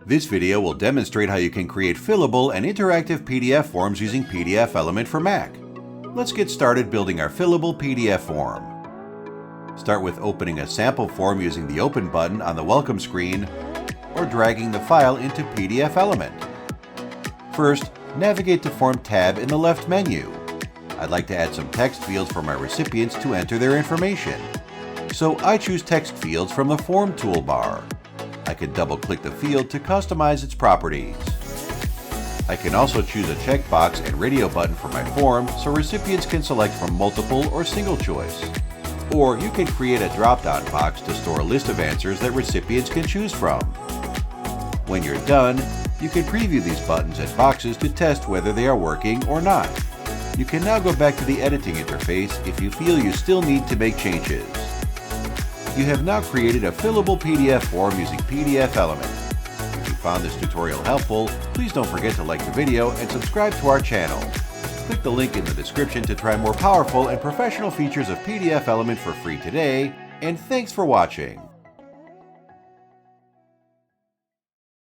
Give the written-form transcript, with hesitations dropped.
This video will demonstrate how you can create fillable and interactive PDF forms using PDFelement for Mac. Let's get started building our fillable PDF form. Start with opening a sample form using the Open button on the Welcome screen or dragging the file into PDFelement. First, navigate to Form tab in the left menu. I'd like to add some text fields for my recipients to enter their information. So I choose text fields from the Form toolbar. I can double-click the field to customize its properties. I can also choose a checkbox and radio button for my form so recipients can select from multiple or single choice. Or you can create a drop-down box to store a list of answers that recipients can choose from. When you're done, you can preview these buttons and boxes to test whether they are working or not. You can now go back to the editing interface if you feel you still need to make changes. You have now created a fillable PDF form using PDFelement. If you found this tutorial helpful, please don't forget to like the video and subscribe to our channel. Click the link in the description to try more powerful and professional features of PDFelement for free today, and thanks for watching.